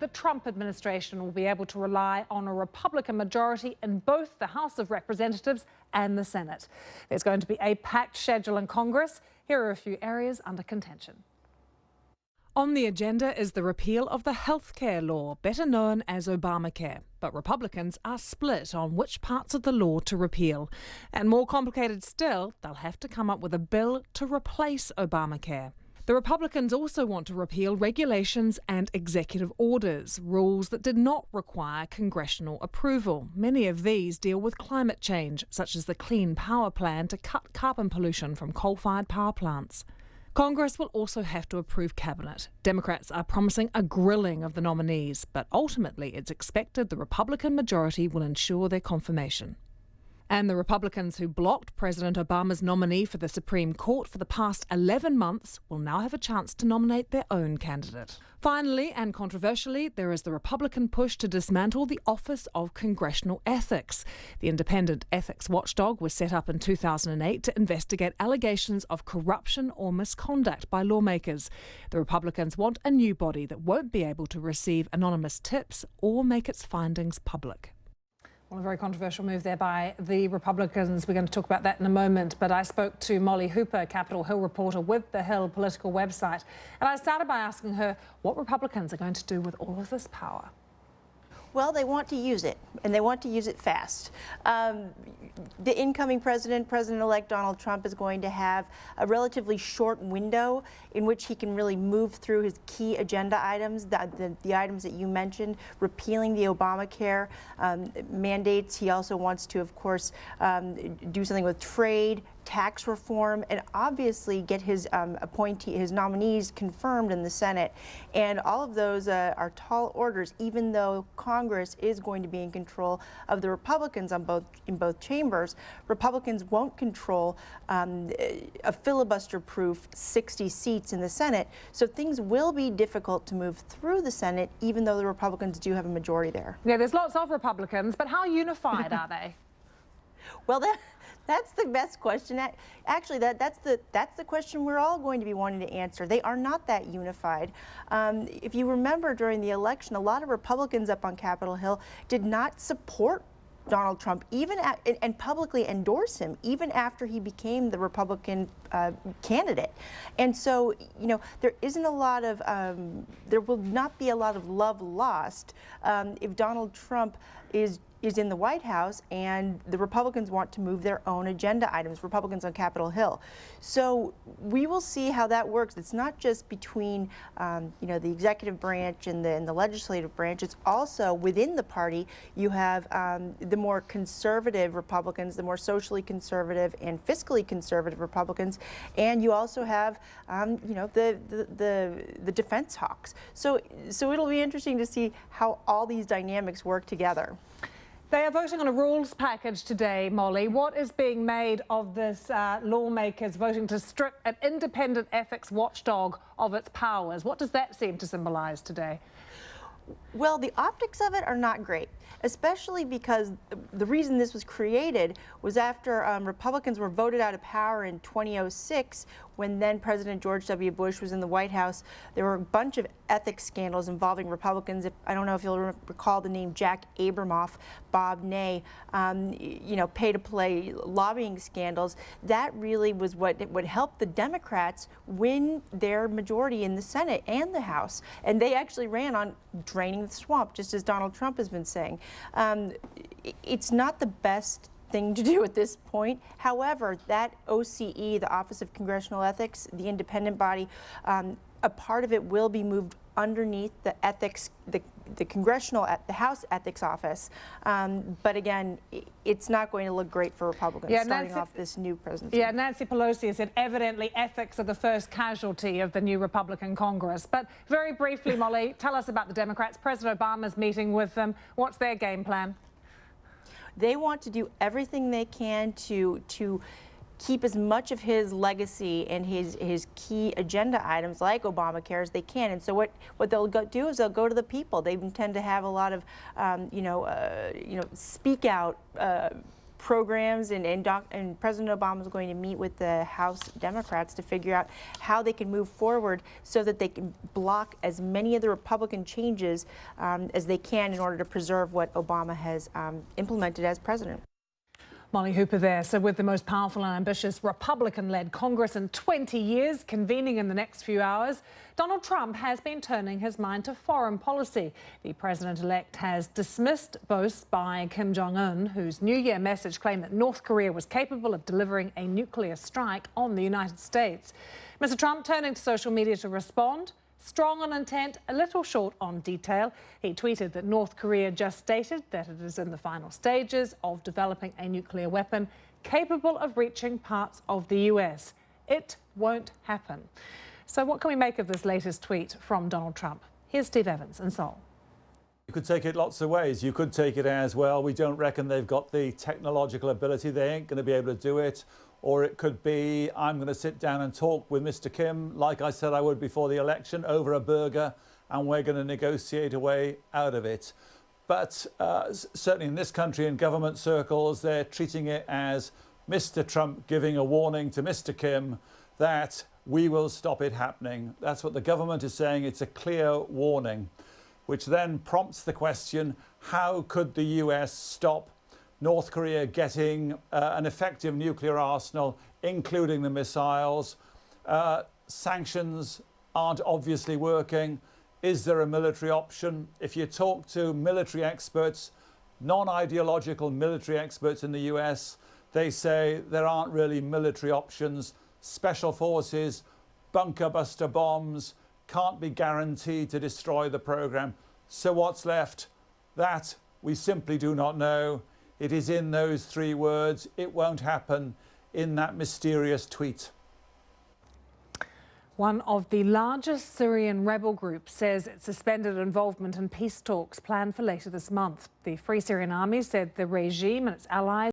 the Trump administration will be able to rely on a Republican majority in both the House of Representatives and the Senate. There's going to be a packed schedule in Congress. Here are a few areas under contention. On the agenda is the repeal of the healthcare law, better known as Obamacare. But Republicans are split on which parts of the law to repeal. And more complicated still, they'll have to come up with a bill to replace Obamacare. The Republicans also want to repeal regulations and executive orders, rules that did not require congressional approval. Many of these deal with climate change, such as the Clean Power Plan to cut carbon pollution from coal-fired power plants. Congress will also have to approve cabinet. Democrats are promising a grilling of the nominees, but ultimately it's expected the Republican majority will ensure their confirmation. And the Republicans who blocked President Obama's nominee for the Supreme Court for the past 11 months will now have a chance to nominate their own candidate. Finally, and controversially, there is the Republican push to dismantle the Office of Congressional Ethics. The independent ethics watchdog was set up in 2008 to investigate allegations of corruption or misconduct by lawmakers. The Republicans want a new body that won't be able to receive anonymous tips or make its findings public. Well, a very controversial move there by the Republicans. We're going to talk about that in a moment. But I spoke to Molly Hooper, Capitol Hill reporter with the Hill political website. And I started by asking her what Republicans are going to do with all of this power. Well, they want to use it, and they want to use it fast. The incoming President-elect Donald Trump, is going to have a relatively short window in which he can really move through his key agenda items, the items that you mentioned, repealing the Obamacare mandates. He also wants to, of course, do something with trade, tax reform, and obviously get his his nominees confirmed in the Senate. And all of those are tall orders, even though Congress is going to be in control of the Republicans in both chambers. Republicans won't control a filibuster-proof 60 seats in the Senate, so things will be difficult to move through the Senate, even though the Republicans do have a majority there. Yeah, there's lots of Republicans, but how unified are they? Well, that's the best question. Actually, that's the question we're all going to be wanting to answer. They are not that unified. If you remember, during the election, a lot of Republicans up on Capitol Hill did not support Donald Trump, and publicly endorse him, even after he became the Republican candidate. And so, you know, there isn't a lot of, there will not be a lot of love lost if Donald Trump is in the White House and the Republicans want to move their own agenda items, Republicans on Capitol Hill. So we will see how that works. It's not just between you know, the executive branch and the legislative branch. It's also within the party. You have the more conservative Republicans, the more socially conservative and fiscally conservative Republicans, and you also have you know, the defense hawks. So it'll be interesting to see how all these dynamics work together. They are voting on a rules package today, Molly. What is being made of this lawmakers voting to strip an independent ethics watchdog of its powers? What does that seem to symbolise today? Well, the optics of it are not great, especially because the reason this was created was after Republicans were voted out of power in 2006, when then President George W. Bush was in the White House. There were a bunch of ethics scandals involving Republicans. I don't know if you'll recall the name Jack Abramoff, Bob Ney, you know, pay-to-play lobbying scandals. That really was what helped the Democrats win their majority in the Senate and the House. And they actually ran on draining the swamp, just as Donald Trump has been saying. It's not the best thing to do at this point. However, that OCE, the Office of Congressional Ethics, the independent body, a part of it will be moved underneath the ethics, the House Ethics Office. But again, it's not going to look great for Republicans starting off this new presidency. Yeah, Nancy Pelosi has said evidently ethics are the first casualty of the new Republican Congress. But very briefly, Molly, tell us about the Democrats. President Obama's meeting with them. What's their game plan? They want to do everything they can to keep as much of his legacy and his key agenda items like Obamacare as they can. And so what they'll do is they'll go to the people. They intend to have a lot of speak out programs, and President Obama is going to meet with the House Democrats to figure out how they can move forward so that they can block as many of the Republican changes as they can in order to preserve what Obama has implemented as president. Molly Hooper there. So with the most powerful and ambitious Republican-led Congress in 20 years convening in the next few hours, Donald Trump has been turning his mind to foreign policy. The president-elect has dismissed boasts by Kim Jong-un, whose New Year message claimed that North Korea was capable of delivering a nuclear strike on the United States. Mr. Trump turning to social media to respond. Strong on intent, a little short on detail. He tweeted that North Korea just stated that it is in the final stages of developing a nuclear weapon capable of reaching parts of the US. It won't happen. So what can we make of this latest tweet from Donald Trump? Here's Steve Evans in Seoul. You could take it lots of ways. You could take it as, well, we don't reckon they've got the technological ability, they ain't going to be able to do it. Or it could be, I'm going to sit down and talk with Mr. Kim, like I said I would before the election, over a burger, and we're going to negotiate a way out of it. But certainly in this country, in government circles, they're treating it as Mr. Trump giving a warning to Mr. Kim that we will stop it happening. That's what the government is saying. It's a clear warning, which then prompts the question, how could the US stop North Korea getting an effective nuclear arsenal, including the missiles? Sanctions aren't obviously working. Is there a military option? If you talk to military experts, non-ideological military experts in the US, they say there aren't really military options. Special forces, bunker buster bombs can't be guaranteed to destroy the program. So what's left? That we simply do not know. It is in those three words, it won't happen, in that mysterious tweet. One of the largest Syrian rebel groups says it suspended involvement in peace talks planned for later this month. The Free Syrian Army said the regime and its allies